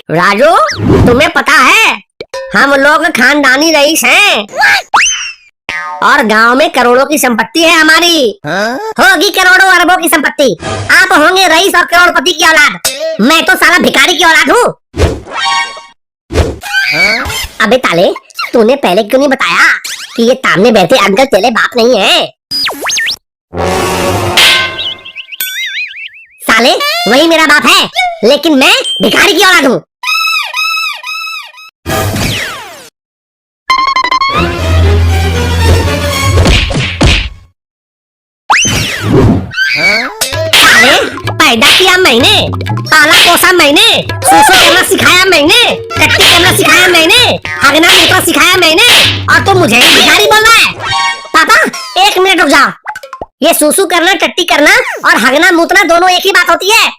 राजू, तुम्हें पता है हम लोग खानदानी रईस हैं और गांव में करोड़ों की संपत्ति है हमारी। होगी करोड़ों अरबों की संपत्ति। आप होंगे रईस और करोड़पति की औलाद, मैं तो साला भिखारी की औलाद हूँ। अबे ताले, तूने पहले क्यों नहीं बताया कि ये सामने बैठे अंकल तेरे बाप नहीं है? साले, वही मेरा बाप है, लेकिन मैं भिखारी की औलाद हूँ। पैदा किया मैंने, पाला पोसा मैंने, सूसू करना सिखाया मैंने, टट्टी करना सिखाया मैंने, हगना मूतना सिखाया मैंने, और तू मुझे भिखारी बोल रहा है? पापा, 1 मिनट रुक जाओ। ये सूसू करना, टट्टी करना और हगना मूतना दोनों एक ही बात होती है?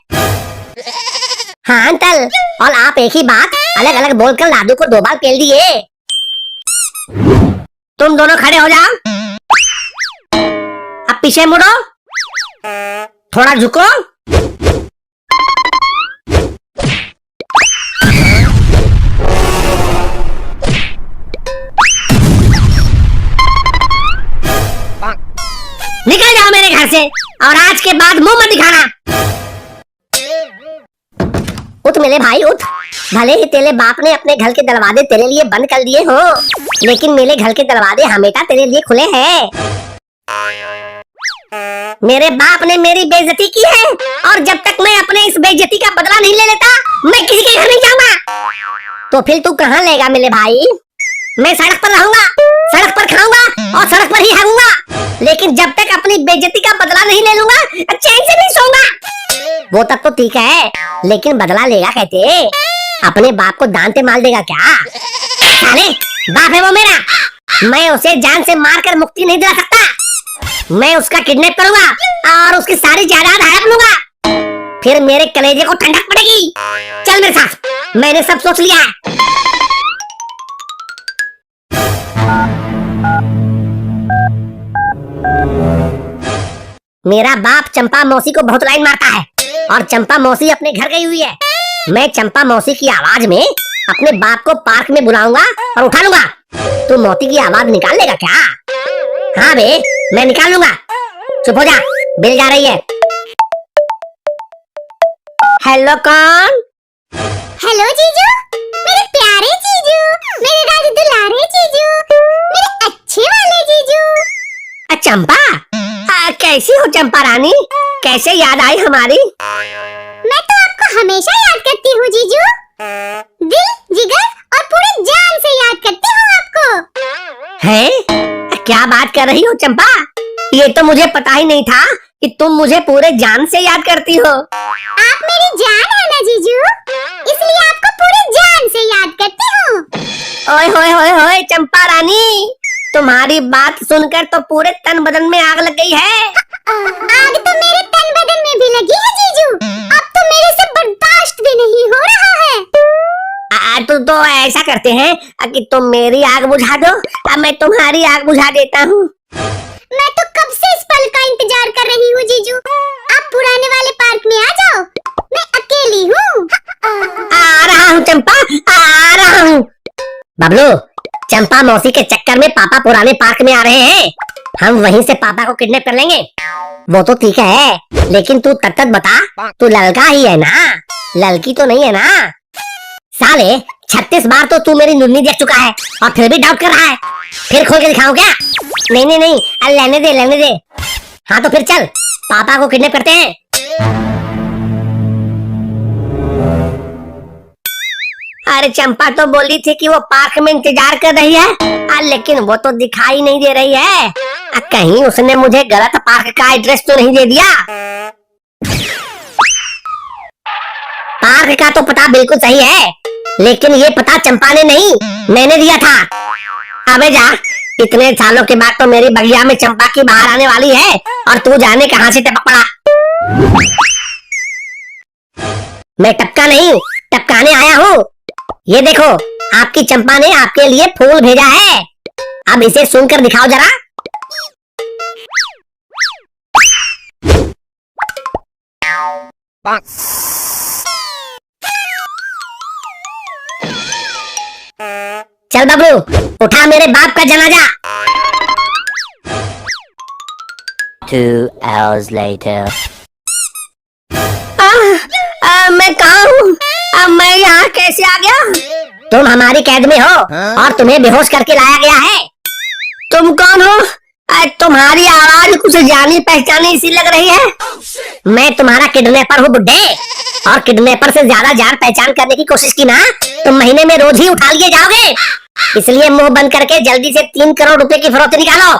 हाँ अंकल, और आप एक ही बात अलग अलग बोलकर दादू को 2 बार पेल दिए। तुम दोनों खड़े हो जाओ, अब पीछे मुड़ो, थोड़ा झुको। निकल जाओ मेरे घर से, और आज के बाद मुंह मत दिखाना। उठ मेरे भाई उठ। भले ही तेरे बाप ने अपने घर के दरवाजे तेरे लिए बंद कर दिए हो, लेकिन मेरे घर के दरवाजे हमेशा तेरे लिए खुले हैं। मेरे बाप ने मेरी बेइज्जती की है, और जब तक मैं अपने इस बेइज्जती का बदला नहीं ले लेता, मैं किसी के घर नहीं जाऊंगा। तो फिर तू कहाँ लेगा मेरे भाई? मैं सड़क पर रहूंगा, सड़क पर खाऊंगा और सड़क पर ही रहूंगा, लेकिन जब तक अपनी बेइज्जती का बदला नहीं ले लूंगा, चैन से नहीं सोऊंगा। वो तब तो ठीक है, लेकिन बदला लेगा कहते? अपने बाप को दांत पे मार देगा क्या? अरे बाप है वो मेरा, मैं उसे जान से मारकर मुक्ति नहीं दिला सकता। मैं उसका किडनैप करूंगा और उसकी सारी जायदाद हड़प लूंगा, फिर मेरे कलेजे को ठंडक पड़ेगी। चल मेरे साथ, मैंने सब सोच लिया है। मेरा बाप चंपा मौसी को बहुत लाइन मारता है, और चंपा मौसी अपने घर गई हुई है। मैं चंपा मौसी की आवाज में अपने बाप को पार्क में बुलाऊंगा और उठा लूंगा। तू मौसी की आवाज निकाल लेगा क्या? हाँ बे, मैं निकाल लूंगा। चुप हो जा, बिल जा रही है। हेलो कौन? हेलो जीजू, मेरे प्यारे जीजू, मेरे राज दुलारे जीजू, मेरे अच्छे वाले जीजू। चंपा, कैसी हो चंपा रानी? कैसे याद आई हमारी? मैं तो आपको हमेशा याद करती हूँ जीजू, दिल, जिगर और पूरी जान से याद करती हूँ आपको। हैं? क्या बात कर रही हो चंपा? ये तो मुझे पता ही नहीं था कि तुम मुझे पूरे जान से याद करती हो। आप मेरी जान है ना जीजू, इसलिए आपको पूरी जान से याद करती हूँ। ओए होए होए होए चंपा रानी, तुम्हारी बात सुनकर तो पूरे तन बदन में आग लग गई है। आग तो मेरे तन बदन में भी लगी है जीजू, अब तो मेरे से बर्दाश्त भी नहीं हो रहा है। तो ऐसा करते हैं कि तुम मेरी आग बुझा दो, अब मैं तुम्हारी आग बुझा देता हूँ। मैं तो कब से इस पल का इंतजार कर रही हूँ जीजू, आप पुराने वाले पार्क में आ जाओ, मैं अकेली हूँ। आ रहा हूँ चंपा, आ रहा हूँ। बबलू, चंपा मौसी के चक्कर में पापा पुराने पार्क में आ रहे हैं, हम वहीं से पापा को किडनैप कर लेंगे। वो तो ठीक है, लेकिन तू तक बता, तू लड़का ही है ना, लड़की तो नहीं है ना? साले 36 बार तो तू मेरी नुन्नी देख चुका है और फिर भी डाउट कर रहा है। फिर खोल के दिखाऊं क्या? नहीं नहीं नहीं, लेने दे लेने दे। हाँ तो फिर चल, पापा को किडनैप करते हैं। अरे चंपा तो बोली थी कि वो पार्क में इंतजार कर रही है, लेकिन वो तो दिखाई नहीं दे रही है। कहीं उसने मुझे गलत पार्क का एड्रेस तो नहीं दे दिया? पार्क का तो पता बिल्कुल सही है, लेकिन ये पता चंपा ने नहीं, मैंने दिया था। अबे जा, इतने सालों के बाद तो मेरी बगिया में चंपा की बाहर आने वाली है, और तू जाने कहां से टपक पड़ा। मैं टपका नहीं, टपकाने आया हूँ। ये देखो, आपकी चंपा ने आपके लिए फूल भेजा है, अब इसे सुनकर दिखाओ जरा। चल बबलू, उठा मेरे बाप का जनाजा। 2 hours later. मैं कहाँ हूँ? मैं यहाँ कैसे आ गया? तुम हमारी कैद में हो और तुम्हें बेहोश करके लाया गया है। तुम कौन हो? तुम्हारी आवाज कुछ जानी पहचानी सी लग रही है। मैं तुम्हारा किडनैपर हूँ बुड्ढे, और किडनैपर से ज्यादा जान पहचान करने की कोशिश की ना तो महीने में रोज ही उठा लिए जाओगे। इसलिए मुंह बंद करके जल्दी से 3 करोड़ रुपए की फरोख्त निकालो।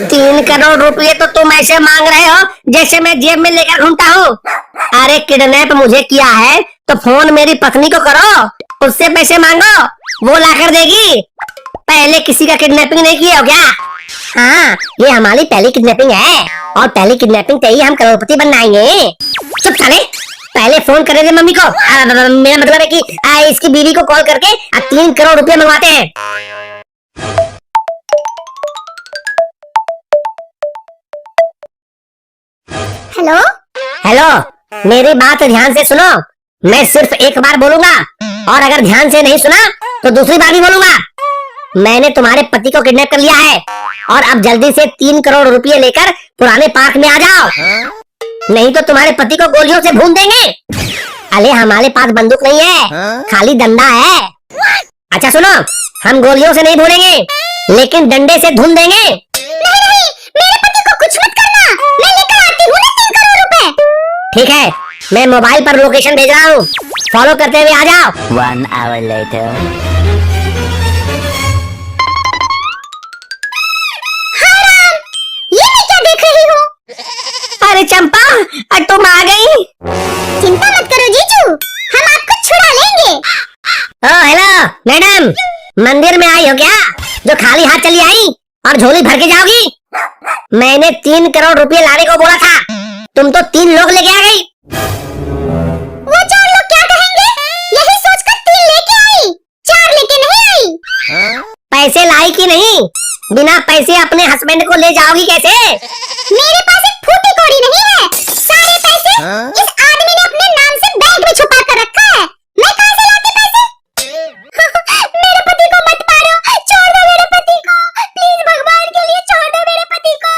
3 करोड़ रुपए तो तुम ऐसे मांग रहे हो जैसे मैं जेब में लेकर घूमता हूँ। अरे किडनैप मुझे किया है तो फोन मेरी पत्नी को करो, उससे पैसे मांगो, वो लाकर देगी। पहले किसी का किडनैपिंग नहीं किया हो क्या? हाँ, ये हमारी पहली किडनैपिंग है, और पहली किडनैपिंग पे ही हम करोड़पति बन आएंगे। चुप साले, पहले फोन करे थे मम्मी को। मेरा मतलब है कि इसकी बीवी को कॉल करके 3 करोड़ रुपए मंगवाते हैं। हेलो हेलो, मेरी बात ध्यान से सुनो। मैं सिर्फ एक बार बोलूंगा, और अगर ध्यान से नहीं सुना तो दूसरी बार भी बोलूंगा। मैंने तुम्हारे पति को किडनैप कर लिया है, और अब जल्दी से 3 करोड़ रुपए लेकर पुराने पार्क में आ जाओ, नहीं तो तुम्हारे पति को गोलियों से भून देंगे। अरे हमारे पास बंदूक नहीं है, खाली डंडा है। अच्छा सुनो, हम गोलियों से नहीं भूनेंगे, लेकिन डंडे से धुन देंगे। नहीं, मेरे पति को कुछ मत करना, मैं लेकर आती हूँ ना 3 करोड़ रुपए। ठीक है, मैं मोबाइल पर लोकेशन भेज रहा हूँ, फॉलो करते हुए आ जाओ। 1 hour later. ये मैं क्या देख रही हूँ? अरे चंपा, तुम आ गई। चिंता मत करो जीजू, हम आपको छुड़ा लेंगे। ओ हेलो मैडम, मंदिर में आई हो क्या जो खाली हाथ चली आई और झोली भर के जाओगी? मैंने 3 करोड़ रुपए लाने को बोला था, तुम तो 3 लोग लेके आ गई। वो 4 लोग क्या कहेंगे, यही सोचकर 3 लेके आई, 4 लेके नहीं आई। पैसे लाई कि नहीं? बिना पैसे अपने हस्बैंड को ले जाओगी कैसे? मेरे पास एक फूटी कौड़ी नहीं है, सारे पैसे इस आदमी ने अपने नाम से बैंक में छुपा कर रखा है। मैं कहां से लाती पैसे? मेरे पति को मत मारो, छोड़ दो मेरे पति को, प्लीज भगवान के लिए छोड़ दो मेरे पति को।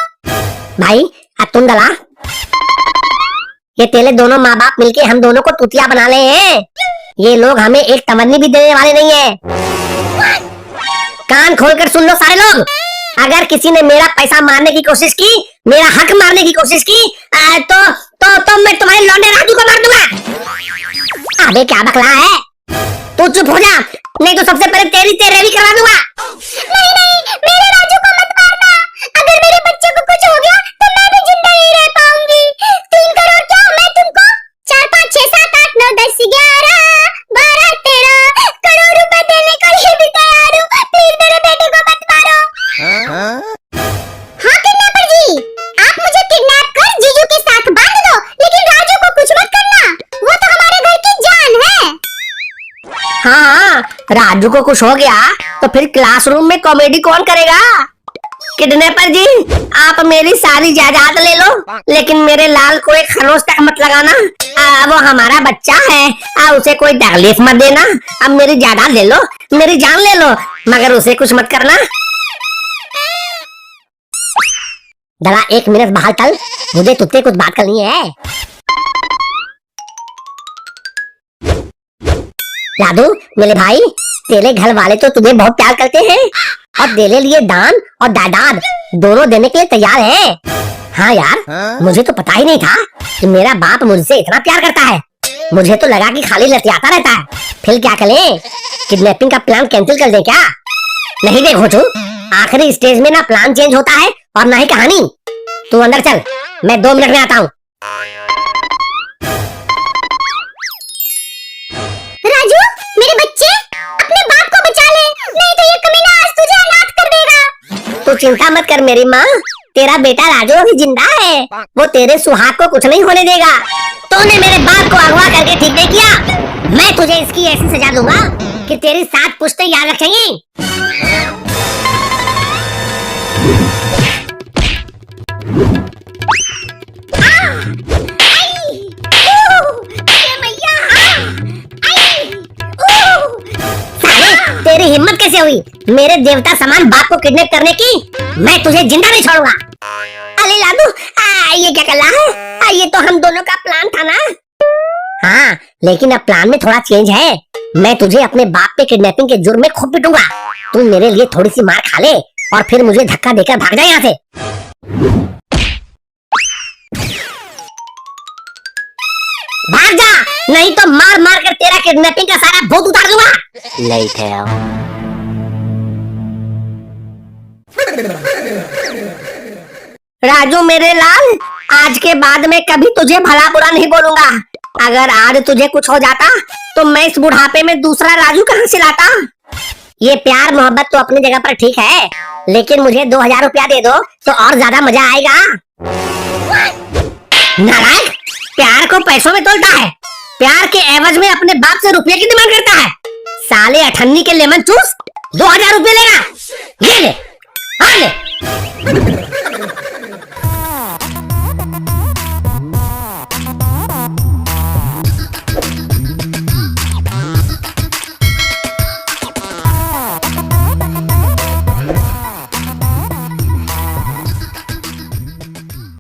भाई तुम दला, ये तेरे दोनों माँ बाप मिलके हम दोनों को तुतिया बना ले हैं। ये लोग हमें एक तमन्नी भी देने वाले नहीं है। कान खोलकर सुन लो सारे लोग, अगर किसी ने मेरा पैसा मारने की कोशिश की, मेरा हक मारने की कोशिश की, तो मैं तुम्हारे लौंडे राजू को मार दूंगा। अबे क्या बकला है, तू चुप हो जा, नहीं तो सबसे पहले तेरी तेरे भी करवा दूंगा। नहीं, मेरे राजू को मत मारना, अगर मेरे बच्चे को कुछ हो गया तो मैं भी जिंदा नहीं रह पाऊंगी। 3 करोड़ क्या, मैं तुमको 4, 5, 6, 7, 8, 9, 10, 11, 12, 13 करोड़ रुपए देने के लिए भी तैयार हूँ। प्लीज मेरे बेटे को मत मारो। हाँ किडनैपर जी, आप मुझे किडनैप कर जीजू के साथ बांध दो, लेकिन राजू को कुछ मत करना, वो तो हमारे घर की जान है। हाँ, राजू को कुछ हो गया तो फिर क्लासरूम में कॉमेडी कौन करेगा? किडनैपर जी, आप मेरी सारी जायदाद ले लो, लेकिन मेरे लाल को एक खरोच तक मत लगाना। वो हमारा बच्चा है, उसे कोई तकलीफ मत देना। अब मेरी जायदाद ले लो, मेरी जान ले लो, मगर उसे कुछ मत करना। दला 1 मिनट बाहर चल, मुझे तुझसे कुछ बात करनी है। लादू मेरे भाई, तेरे घर वाले तो तुझे बहुत प्यार करते हैं और तेरे लिए दान और जायदाद दोनों देने के लिए तैयार हैं। हाँ यार, मुझे तो पता ही नहीं था कि मेरा बाप मुझसे इतना प्यार करता है। मुझे तो लगा कि खाली लतियाता रहता है। फिर क्या करें, किडनैपिंग का प्लान कैंसिल कर दें क्या? नहीं देखो तू, आखिरी स्टेज में ना प्लान चेंज होता है और ना ही कहानी। तू अंदर चल, मैं 2 मिनट में आता हूँ। राजू, मेरे बच्चे, अपने बाप को बचा ले, नहीं तो ये कमीना आज तुझे अनाथ कर देगा। तू चिंता मत कर मेरी माँ, तेरा बेटा राजू अभी जिंदा है, वो तेरे सुहाग को कुछ नहीं होने देगा। तूने मेरे बाप को अगवा करके ठीक नहीं किया, मैं तुझे इसकी ऐसी सजा दूंगा कि तेरी 7 पुश्तें याद रखेंगी। तेरी हिम्मत कैसे हुई मेरे देवता समान बाप को किडनैप करने की? मैं तुझे जिंदा नहीं छोड़ूंगा। अरे लालू, ये क्या कर रहा है? ये तो हम दोनों का प्लान था ना। हाँ, लेकिन अब प्लान में थोड़ा चेंज है। मैं तुझे अपने बाप पे किडनैपिंग के जुर्म में खूब पिटूंगा। तू मेरे लिए थोड़ी सी मार खा ले और फिर मुझे धक्का देकर भाग जा यहाँ से। भाग जा, नहीं तो मार मार कर तेरा किडनैपिंग का सारा भूत उतार दूंगा। Later. राजू मेरे लाल, आज के बाद मैं कभी तुझे भला बुरा नहीं बोलूंगा। अगर आज तुझे कुछ हो जाता तो मैं इस बुढ़ापे में दूसरा राजू कहाँ से लाता? ये प्यार मोहब्बत तो अपनी जगह पर ठीक है, लेकिन मुझे 2000 रुपया दे दो तो और ज्यादा मजा आएगा। नालायक, प्यार को पैसों में तोलता है, प्यार के एवज में अपने बाप से रुपये की डिमांड करता है। साले अठन्नी के लेमन चूस 2000 रुपये लेगा। ये ले, हाँ ले।